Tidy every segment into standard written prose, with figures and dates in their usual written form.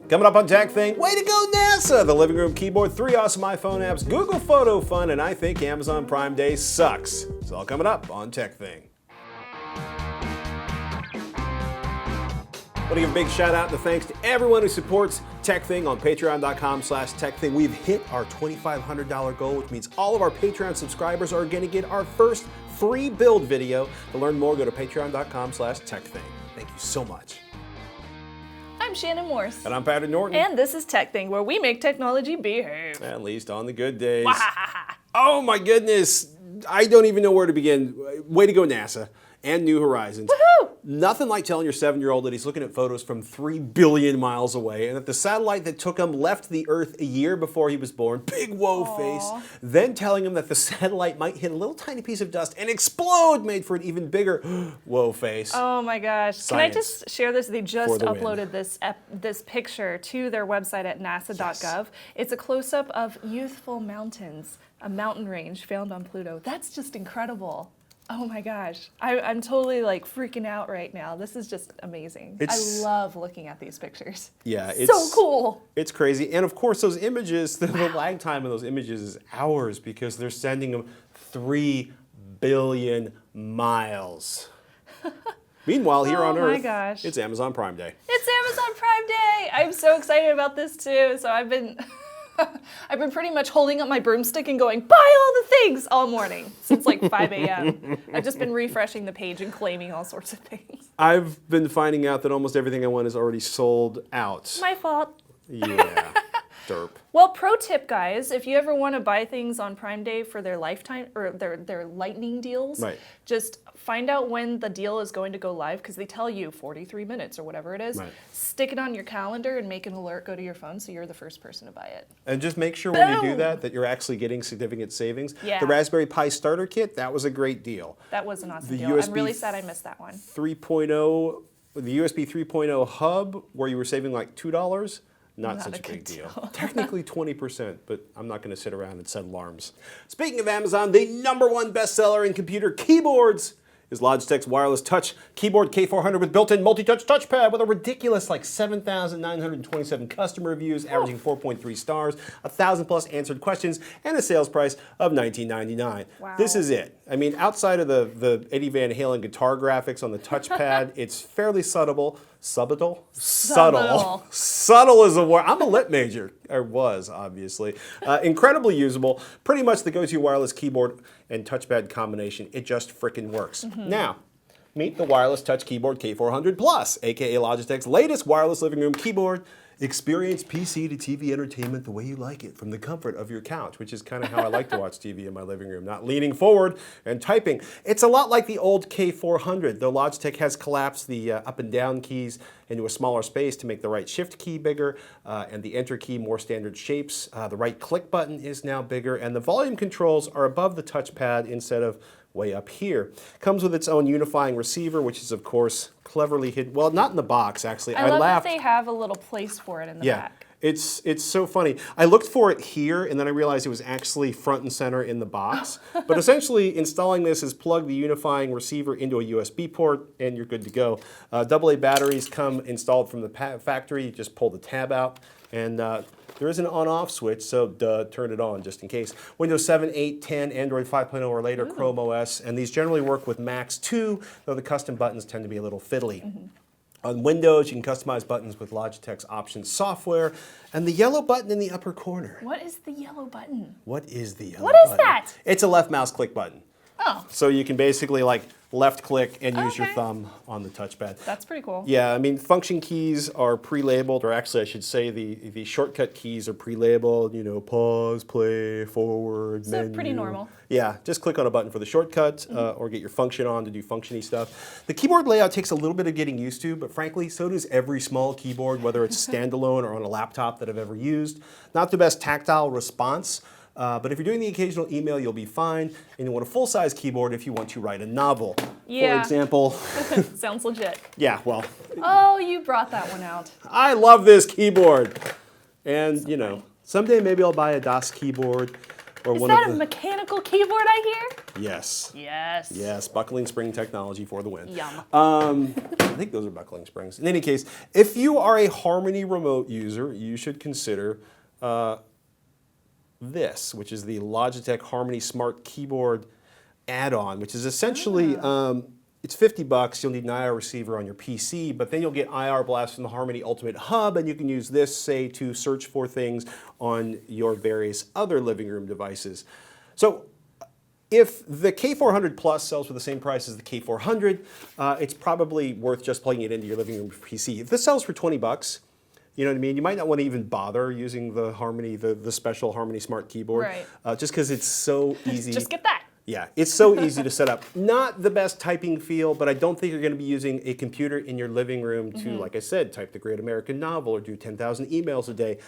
Coming up on TekThing, way to go NASA! The living room keyboard, 3 awesome iPhone apps, Google Photo Fun, and I think Amazon Prime Day sucks. It's all coming up on TekThing. I want to give a big shout out and thanks to everyone who supports TekThing on patreon.com/TekThing. We've hit our $2,500 goal, which means all of our Patreon subscribers are going to get our first free build video. To learn more, go to patreon.com/TekThing. Thank you so much. I'm Shannon Morse. And I'm Patrick Norton. And this is TekThing, where we make technology behave. At least on the good days. Oh my goodness. I don't even know where to begin. Way to go, NASA. And New Horizons. Woohoo! Nothing like telling your 7-year-old that he's looking at photos from 3 billion miles away and that the satellite that took him left the Earth a year before he was born. Big whoa face. Then telling him that the satellite might hit a little tiny piece of dust and explode, made for an even bigger whoa face. Oh my gosh. Science. Can I just share this? They just the uploaded this picture to their website at nasa.gov. Yes. It's a close-up of youthful mountains, a mountain range found on Pluto. That's just incredible. Oh my gosh. I'm totally like freaking out right now. This is just amazing. I love looking at these pictures. Yeah, it's so cool. It's crazy. And of course those images, the lag time of those images is hours because they're sending them 3 billion miles. Meanwhile, here on Earth, it's Amazon Prime Day. It's Amazon Prime Day. I'm so excited about this too. So I've been pretty much holding up my broomstick and going, buy all the things all morning since like 5 a.m. I've just been refreshing the page and claiming all sorts of things. I've been finding out that almost everything I want is already sold out. My fault. Yeah, derp. Well, pro tip, guys, if you ever want to buy things on Prime Day for their lifetime or their lightning deals, just find out when the deal is going to go live because they tell you 43 minutes or whatever it is. Stick it on your calendar and make an alert go to your phone so you're the first person to buy it. And just make sure when you do that you're actually getting significant savings. Yeah. The Raspberry Pi starter kit, that was a great deal. That was an awesome deal. I'm really sad I missed that one. 3.0, the USB 3.0 hub where you were saving like $2. Not such a big deal. Technically 20%, but I'm not going to sit around and set alarms. Speaking of Amazon, the #1 bestseller in computer keyboards is Logitech's wireless touch keyboard K400 with built-in multi-touch touchpad with a ridiculous like 7,927 customer reviews, averaging 4.3 stars, 1,000+ answered questions, and a sales price of $19.99. Wow. This is it. I mean, outside of the Eddie Van Halen guitar graphics on the touchpad, it's fairly subtle. Subtle is a word. I'm a lit major, or was, obviously. Incredibly usable. Pretty much the go-to wireless keyboard and touchpad combination. It just frickin' works. Now, meet the wireless touch keyboard K400 Plus, aka Logitech's latest wireless living room keyboard. Experience PC to TV entertainment the way you like it from the comfort of your couch, which is kind of how I like to watch TV in my living room, not leaning forward and typing. It's a lot like the old K400, though Logitech has collapsed the up and down keys into a smaller space to make the right shift key bigger and the enter key more standard shapes. The right click button is now bigger, and the volume controls are above the touchpad instead of way up here. Comes with its own unifying receiver, which is of course cleverly hidden. Well, not in the box actually. I love that they have a little place for it in the back. It's so funny. I looked for it here and then I realized it was actually front and center in the box. But essentially installing this is plug the unifying receiver into a USB port and you're good to go. AA batteries come installed from the factory. You just pull the tab out and there is an on-off switch, so turn it on just in case. Windows 7, 8, 10, Android 5.0 or later, Chrome OS, and these generally work with Macs too, though the custom buttons tend to be a little fiddly. On Windows, you can customize buttons with Logitech's Options software, and the yellow button in the upper corner. What is the yellow button? What is the yellow button? What is that? It's a left mouse click button. Oh. So you can basically like left click and use your thumb on the touchpad. That's pretty cool. Yeah, I mean, function keys are pre-labeled, or actually I should say the shortcut keys are pre-labeled, you know, pause, play, forward, menu. So pretty normal. Yeah, just click on a button for the shortcut or get your function on to do functiony stuff. The keyboard layout takes a little bit of getting used to, but frankly, so does every small keyboard, whether it's standalone or on a laptop that I've ever used. Not the best tactile response. But if you're doing the occasional email, you'll be fine. And you want a full-size keyboard if you want to write a novel. Yeah. For example. Sounds legit. Yeah, well. Oh, you brought that one out. I love this keyboard. And, you know, someday maybe I'll buy a DOS keyboard. or Is one that of a the mechanical keyboard I hear? yes. Yes. Yes, buckling spring technology for the win. Yum. I think those are buckling springs. In any case, if you are a Harmony remote user, you should consider this, which is the Logitech Harmony Smart Keyboard add-on, which is essentially, it's $50. You'll need an IR receiver on your PC, but then you'll get IR blast from the Harmony Ultimate Hub, and you can use this, say, to search for things on your various other living room devices. So if the K400 Plus sells for the same price as the K400, it's probably worth just plugging it into your living room PC. If this sells for $20, you know what I mean? You might not want to even bother using the Harmony, the special Harmony Smart Keyboard, just because it's so easy. Just get that. Yeah, it's so easy to set up. Not the best typing feel, but I don't think you're going to be using a computer in your living room to, like I said, type the Great American Novel or do 10,000 emails a day.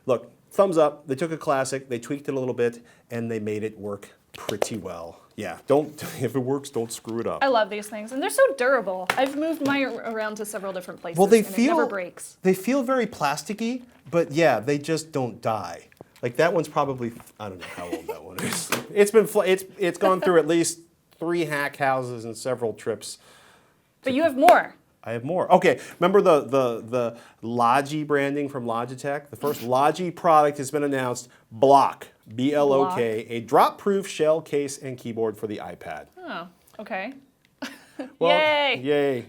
Look, thumbs up. They took a classic, they tweaked it a little bit, and they made it work pretty well. Yeah, if it works, don't screw it up. I love these things, and they're so durable. I've moved mine around to several different places, Well, and it never breaks. They feel very plasticky, but yeah, they just don't die. Like that one's probably, I don't know how old that one is. It's gone through at least 3 hack houses and several trips. But you have more. I have more. Okay, remember the Logi branding from Logitech? The first Logi product has been announced, Block, B-L-O-K, a drop-proof shell case and keyboard for the iPad. Oh, okay. Well, Yay! Yay.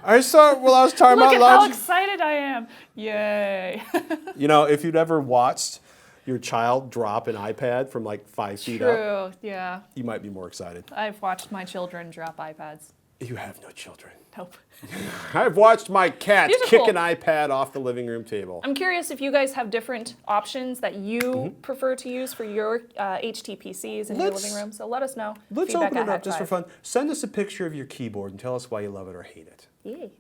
I saw it while I was talking Look about at how Logi. excited I am. Yay. You know, if you'd ever watched your child drop an iPad from like 5 feet up, True, yeah. you might be more excited. I've watched my children drop iPads. You have no children. Nope. I've watched my cat These are kick cool. an iPad off the living room table. I'm curious if you guys have different options that you prefer to use for your HTPCs in your living room. So let us know. Let's Feedback open it at up just for Hack5. fun. Send us a picture of your keyboard and tell us why you love it or hate it. Yay.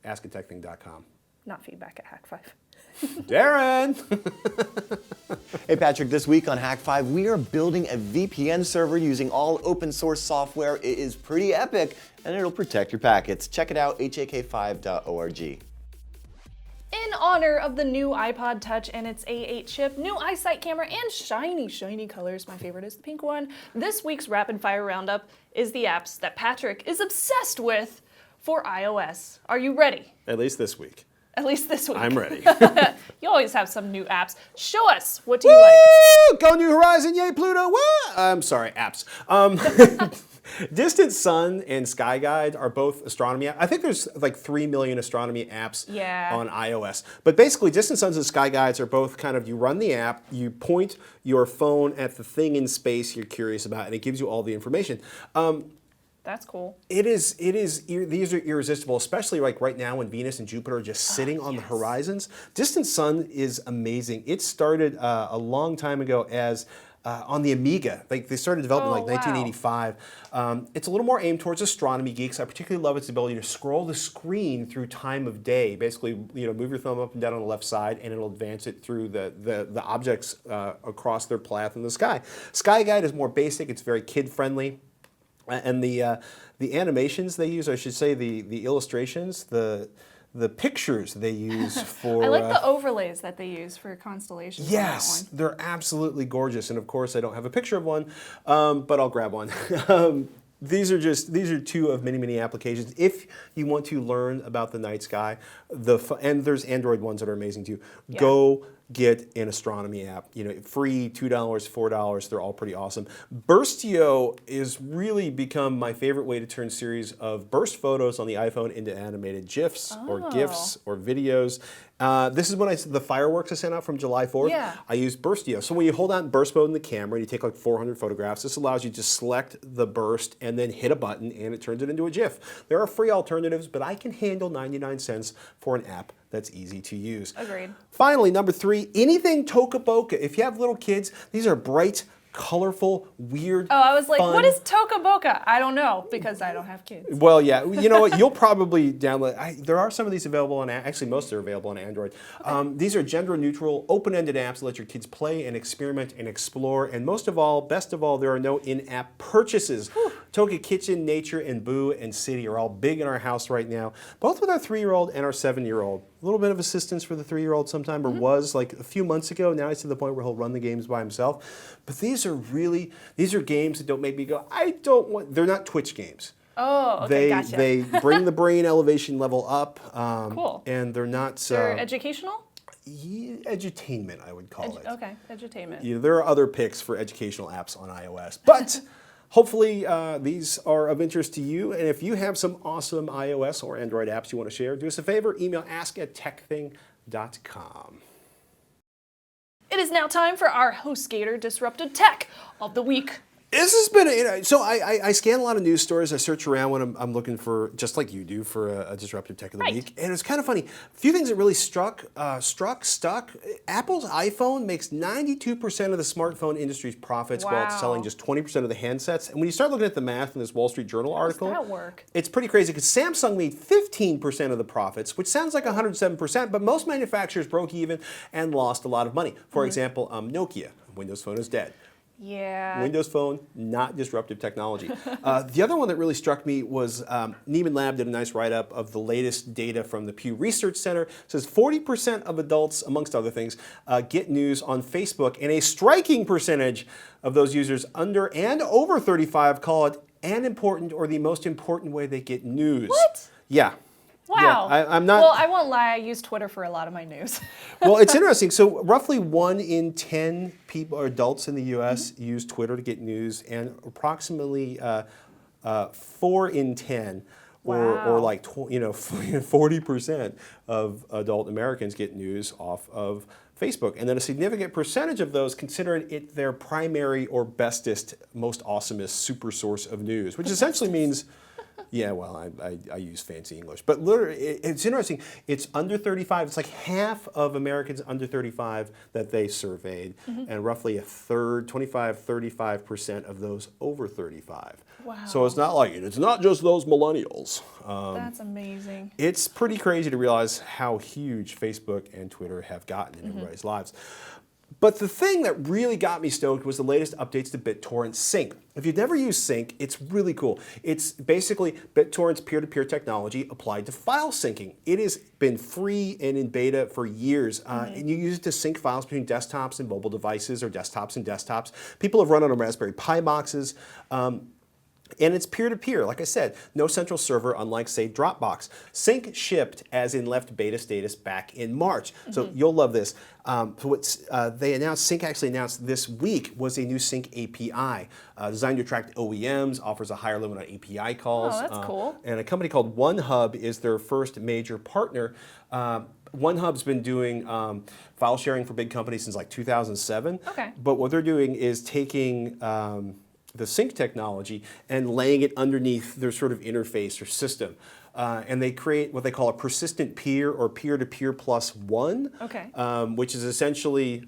Ask at TekThing.com. Not feedback at Hack5. Darren! Hey Patrick, this week on Hack5, we are building a VPN server using all open source software. It is pretty epic and it'll protect your packets. Check it out, hak5.org. In honor of the new iPod Touch and its A8 chip, new iSight camera, and shiny, shiny colors, my favorite is the pink one, this week's Rapid Fire Roundup is the apps that Patrick is obsessed with for iOS. Are you ready? At least this week. At least this week. I'm ready. You always have some new apps. Show us, what do you like? Go New Horizon, yay Pluto, what? I'm sorry, apps. Distant Sun and Sky Guide are both astronomy apps. I think there's like 3 million astronomy apps on iOS. But basically, Distant Suns and Sky Guides are both kind of, you run the app, you point your phone at the thing in space you're curious about, and it gives you all the information. That's cool. These are irresistible, especially like right now when Venus and Jupiter are just sitting on the horizons. Distant Sun is amazing. It started a long time ago as on the Amiga. Like they started developing like 1985. It's a little more aimed towards astronomy geeks. I particularly love its ability to scroll the screen through time of day. Basically, move your thumb up and down on the left side, and it'll advance it through the objects across their path in the sky. Sky Guide is more basic. It's very kid-friendly. And the animations they use, I should say, the illustrations, the pictures they use for... I like the overlays that they use for constellations. Yes, they're absolutely gorgeous. And of course, I don't have a picture of one, but I'll grab one. These are 2 of many, many applications. If you want to learn about the night sky, and there's Android ones that are amazing too, go get an astronomy app. Free, $2, $4, they're all pretty awesome. Burstio is really become my favorite way to turn series of burst photos on the iPhone into animated GIFs or GIFs or videos. This is when the fireworks I sent out from July 4th. I used Burstio. So when you hold out burst mode in the camera and you take like 400 photographs, this allows you to select the burst and then hit a button and it turns it into a GIF. There are free alternatives, but I can handle 99 cents for an app that's easy to use. Agreed. Finally, number 3, anything Toca Boca. If you have little kids, these are bright, colorful, weird, Oh, I was like, fun. what is Toca Boca? I don't know, because I don't have kids. Well, yeah, you know what? You'll probably download. There are some of these available on. Actually, most are available on Android. These are gender-neutral, open-ended apps that let your kids play and experiment and explore. And most of all, best of all, there are no in-app purchases. Toka Kitchen, Nature, and Boo and City are all big in our house right now, both with our 3-year-old and our 7-year-old. A little bit of assistance for the 3-year-old sometime, or was like a few months ago. Now he's to the point where he'll run the games by himself. But these are games that don't make me go, I don't want, they're not Twitch games. Oh, okay, gotcha. They bring the brain elevation level up. Cool. And they're not... They're educational? Edutainment, I would call it. Okay, edutainment. You know, there are other picks for educational apps on iOS, but hopefully these are of interest to you. And if you have some awesome iOS or Android apps you want to share, do us a favor, email ask@tekthing.com. It is now time for our HostGator Disrupted Tech of the Week. This has been so I scan a lot of news stories. I search around when I'm looking for, just like you do, for a disruptive tech of the week. And it's kind of funny. A few things that really stuck. Apple's iPhone makes 92% of the smartphone industry's profits while it's selling just 20% of the handsets. And when you start looking at the math in this Wall Street Journal article, how does that work? It's pretty crazy because Samsung made 15% of the profits, which sounds like 107%, but most manufacturers broke even and lost a lot of money. For example, Nokia, Windows Phone is dead. Yeah. Windows Phone, not disruptive technology. The other one that really struck me was Neiman Lab did a nice write-up of the latest data from the Pew Research Center. It says 40% of adults, amongst other things, get news on Facebook, and a striking percentage of those users under and over 35 call it an important or the most important way they get news. What? Yeah. Wow. Yeah, I'm not. Well, I won't lie. I use Twitter for a lot of my news. Well, it's interesting. So roughly 1 in 10 people or adults in the U.S. use Twitter to get news, and approximately 4 in 10, or like 40% of adult Americans get news off of Facebook. And then a significant percentage of those consider it their primary or bestest, most awesomest super source of news, which essentially means... Yeah, well, I use fancy English. But literally, it's interesting. It's under 35. It's like half of Americans under 35 that they surveyed, and roughly a third, 35% of those over 35. Wow. So it's not like it's not just those millennials. That's amazing. It's pretty crazy to realize how huge Facebook and Twitter have gotten in everybody's lives. But the thing that really got me stoked was the latest updates to BitTorrent Sync. If you've never used Sync, it's really cool. It's basically BitTorrent's peer-to-peer technology applied to file syncing. It has been free and in beta for years, and you use it to sync files between desktops and mobile devices, or desktops and desktops. People have run on Raspberry Pi boxes. And it's peer-to-peer, like I said, no central server, unlike, say, Dropbox. Sync shipped, as in left beta status, back in March. So you'll love this. So what Sync actually announced this week was a new Sync API. Designed to attract OEMs, offers a higher limit on API calls. Oh, that's cool. And a company called OneHub is their first major partner. OneHub's been doing file sharing for big companies since like 2007. Okay. But what they're doing is taking the sync technology and laying it underneath their sort of interface or system. And they create what they call a persistent peer or peer-to-peer plus one, which is essentially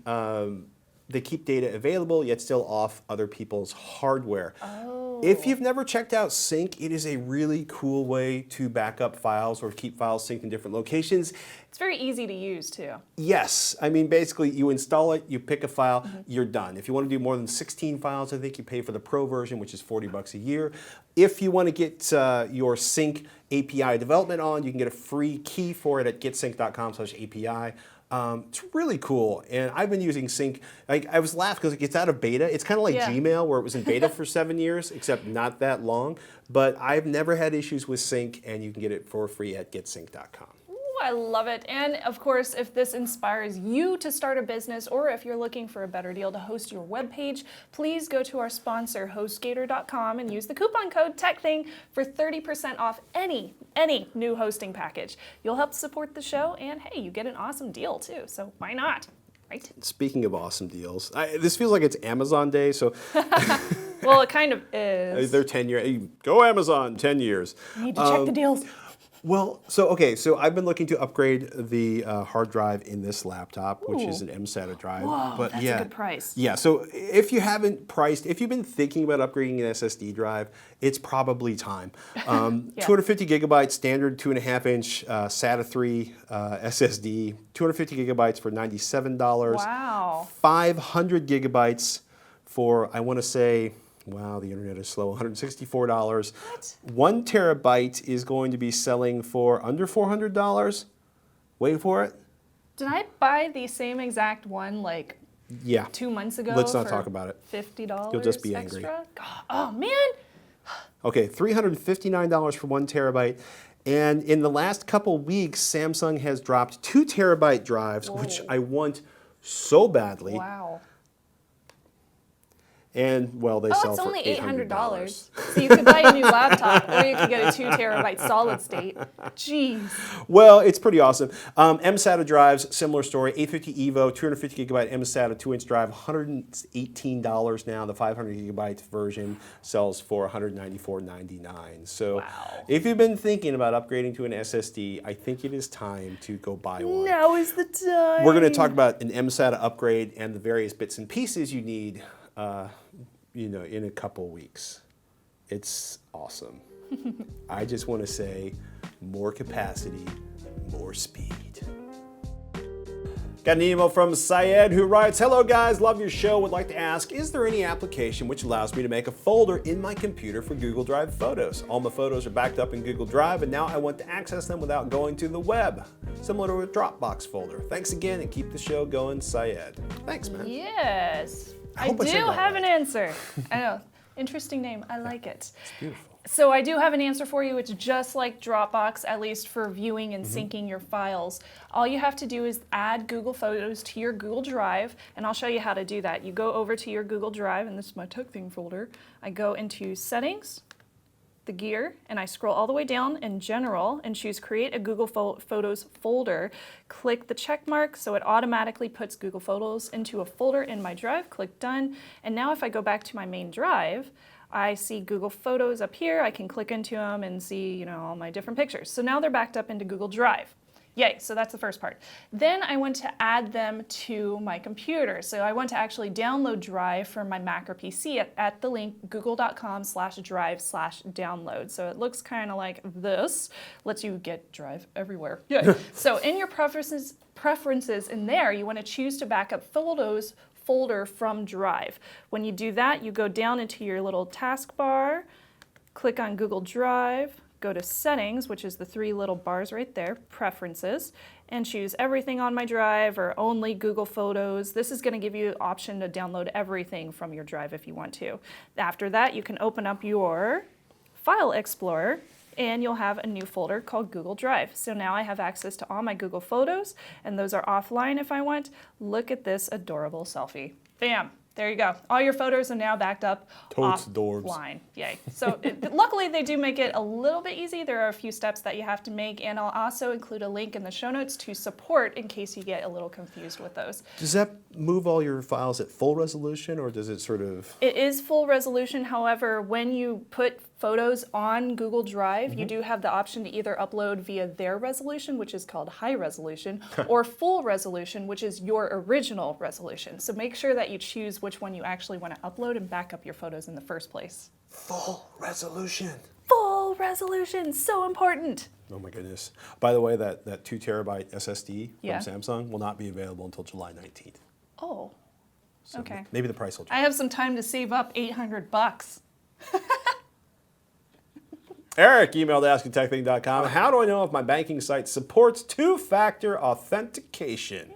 they keep data available yet still off other people's hardware. If you've never checked out Sync, it is a really cool way to back up files or keep files synced in different locations. It's very easy to use too. Yes, I mean basically you install it, you pick a file, you're done. If you want to do more than 16 files, I think you pay for the Pro version, which is $40 a year. If you want to get your Sync API development on, you can get a free key for it at getsync.com/API. It's really cool, and I've been using Sync. I was laughing because it's out of beta. It's kind of like Gmail, where it was in beta for 7 years, except not that long. But I've never had issues with Sync, and you can get it for free at getsync.com. I love it. And of course, if this inspires you to start a business, or if you're looking for a better deal to host your webpage, please go to our sponsor, HostGator.com, and use the coupon code TekThing for 30% off any new hosting package. You'll help support the show, and hey, you get an awesome deal too, so why not? Right? Speaking of awesome deals, this feels like it's Amazon Day, so... Well, it kind of is. They're 10 years. Go Amazon, 10 years. You need to check the deals. Well, so I've been looking to upgrade the hard drive in this laptop, which is an mSATA drive. Whoa, but that's a good price. Yeah, so if you've been thinking about upgrading an SSD drive, it's probably time. 250 gigabytes, standard 2.5-inch SATA 3 SSD, 250 gigabytes for $97. Wow. 500 gigabytes for, I want to say, Wow, the internet is slow. $164. What? 1 terabyte is going to be selling for under $400. Wait for it. Did I buy the same exact one like Yeah. 2 months ago? Let's not for talk about it. $50. You'll just be angry. Extra? God, oh man. Okay, $359 for 1 terabyte. And in the last couple weeks, Samsung has dropped 2 terabyte drives, which Whoa. I want so badly. Wow. And, well, they Oh, sell it's for only $800. $800. So you could buy a new laptop, or you could get a 2 terabyte solid state. Jeez. Well, it's pretty awesome. M-SATA drives, similar story. 850 EVO, 250 gigabyte M-SATA 2-inch drive, $118 now. The 500 gigabyte version sells for $194.99. So Wow. if you've been thinking about upgrading to an SSD, I think it is time to go buy one. Now is the time. We're going to talk about an M-SATA upgrade and the various bits and pieces you need in a couple weeks. It's awesome. I just want to say more capacity, more speed. Got an email from Syed who writes, "Hello guys, love your show. Would like to ask, is there any application which allows me to make a folder in my computer for Google Drive photos? All my photos are backed up in Google Drive and now I want to access them without going to the web. Similar to a Dropbox folder. Thanks again and keep the show going, Syed." Thanks, man. Yes. I hope I do said that have right. an answer. I know. Interesting name. I like it. It's beautiful. So I do have an answer for you. It's just like Dropbox, at least for viewing and syncing your files. All you have to do is add Google Photos to your Google Drive, and I'll show you how to do that. You go over to your Google Drive, and this is my TekThing folder. I go into Settings, the gear, and I scroll all the way down in General and choose Create a Google Photos folder. Click the check mark so it automatically puts Google Photos into a folder in my drive. Click Done. And now if I go back to my main drive, I see Google Photos up here. I can click into them and see, all my different pictures. So now they're backed up into Google Drive. Yay, so that's the first part. Then I want to add them to my computer. So I want to actually download Drive from my Mac or PC at the link google.com/drive/download. So it looks kind of like this. Lets you get Drive everywhere. Yeah. So in your preferences in there, you want to choose to back up Photos folder from Drive. When you do that, you go down into your little taskbar, click on Google Drive, go to Settings, which is the 3 little bars right there, Preferences, and choose Everything on my drive or only Google Photos. This is going to give you the option to download everything from your drive if you want to. After that, you can open up your File Explorer and you'll have a new folder called Google Drive. So now I have access to all my Google Photos, and those are offline if I want. Look at this adorable selfie. Bam! There you go. All your photos are now backed up Totes adorbs. offline. Yay. So luckily they do make it a little bit easy. There are a few steps that you have to make, and I'll also include a link in the show notes to support in case you get a little confused with those. Does that move all your files at full resolution, or does it sort of... It is full resolution. However, when you put photos on Google Drive, you do have the option to either upload via their resolution, which is called high resolution, or full resolution, which is your original resolution. So make sure that you choose which one you actually want to upload and back up your photos in the first place. Full resolution. Full resolution, so important. Oh my goodness. By the way, that 2 terabyte SSD Yeah. from Samsung will not be available until July 19th. Oh, So okay. maybe the price will drop. I have some time to save up $800. Eric emailed asktechthing.com. How do I know if my banking site supports 2-factor authentication?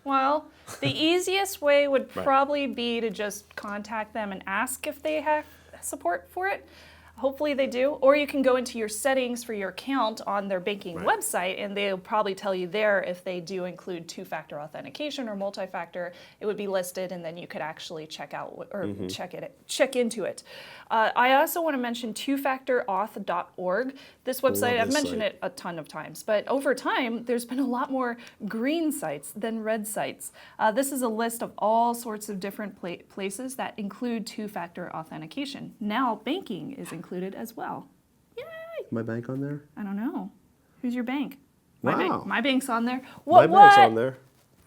Well, the easiest way would Right. probably be to just contact them and ask if they have support for it. Hopefully they do. Or you can go into your settings for your account on their banking Right. website, and they'll probably tell you there if they do include 2-factor authentication or multi-factor. It would be listed, and then you could actually check out or check into it. I also want to mention 2factorauth.org. This website, I've mentioned it a ton of times, but over time, there's been a lot more green sites than red sites. This is a list of all sorts of different places that include 2-factor authentication. Now, banking is included as well. Yay! My bank on there? I don't know. Who's your bank? Wow. My bank's on there. My What? bank's on there.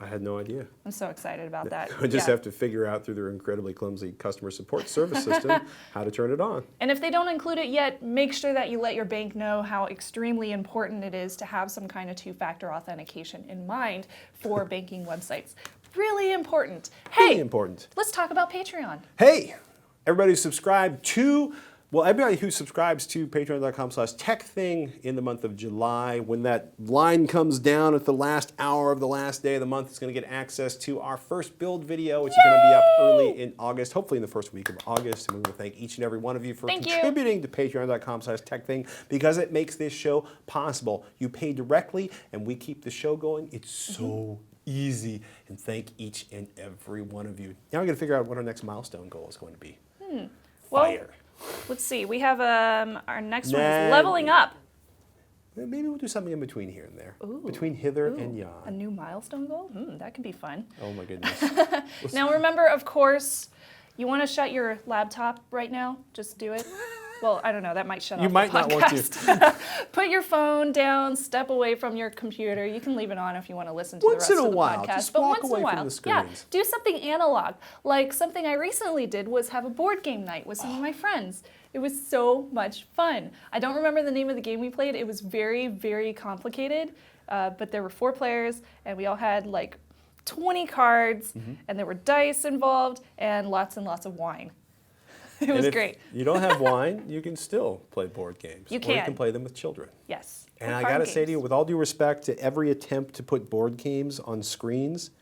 I had no idea. I'm so excited about that. I just Yeah. have to figure out through their incredibly clumsy customer support service system how to turn it on. And if they don't include it yet, make sure that you let your bank know how extremely important it is to have some kind of 2-factor authentication in mind for banking websites. Really important. Hey, Really important. let's talk about Patreon. Hey, Everybody who subscribed to, everybody who subscribes to patreon.com/TekThing in the month of July, when that line comes down at the last hour of the last day of the month, is going to get access to our first build video, which is going to be up early in August, hopefully in the first week of August. And we want to thank each and every one of you for contributing to patreon.com/TekThing, because it makes this show possible. You pay directly and we keep the show going. It's so easy. And thank each and every one of you. Now we're going to figure out what our next milestone goal is going to be. Fire. Let's see. We have our next one is leveling up. Maybe we'll do something in between here and there. Between hither and yon. A new milestone goal? That could be fun. Oh my goodness. Now remember, of course, you want to shut your laptop right now? Just do it. Well, I don't know. That might shut off the podcast. You might not want to. Put your phone down. Step away from your computer. You can leave it on if you want to listen to the rest of the podcast. Once in a while. Just walk away from the screens. Yeah, do something analog. Like something I recently did was have a board game night with some of my friends. It was so much fun. I don't remember the name of the game we played. It was very, very complicated. But there were 4 players, and we all had like 20 cards, and there were dice involved, and lots of wine. It was great. If you don't have wine, you can still play board games. You can. Or you can play them with children. Yes. And I got to say to you, with all due respect to every attempt to put board games on screens,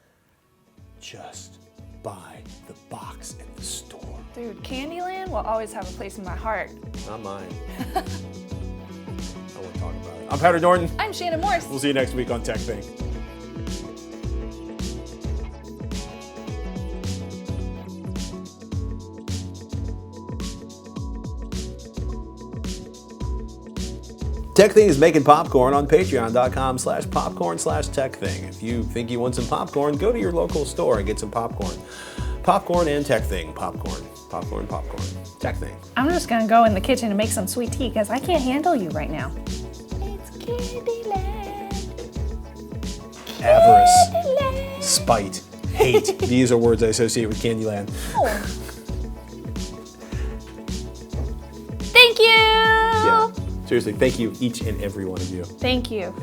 just buy the box at the store. Dude, Candyland will always have a place in my heart. Not mine. I won't talk about it. I'm Powder Norton. I'm Shannon Morse. We'll see you next week on TekThing. TekThing is making popcorn on patreon.com/popcorn/TekThing. If you think you want some popcorn, go to your local store and get some popcorn. Popcorn and TekThing. Popcorn. TekThing. I'm just going to go in the kitchen and make some sweet tea because I can't handle you right now. It's Candyland. Avarice. Candyland. Spite. Hate. These are words I associate with Candyland. Oh. Thank you. Yeah. Seriously, thank you, each and every one of you. Thank you.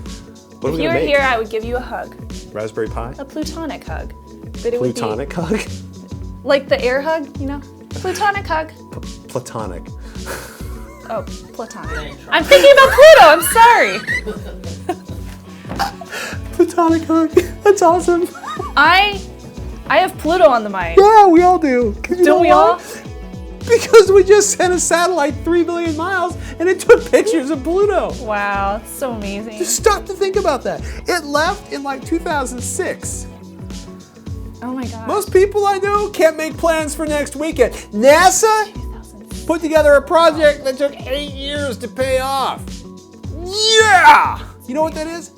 What if you were here, I would give you a hug. Raspberry Pi? A plutonic hug. But it would be hug? like the air hug, you know? Plutonic hug. Platonic. Oh, platonic. I'm thinking about Pluto. I'm sorry. Platonic hug. That's awesome. I have Pluto on the mind. Yeah, we all do. Don't we all? Because we just sent a satellite 3 billion miles and it took pictures of Pluto. Wow, it's so amazing. Just stop to think about that. It left in like 2006. Oh my God. Most people I know can't make plans for next weekend. NASA put together a project that took 8 years to pay off. Yeah! You know what that is?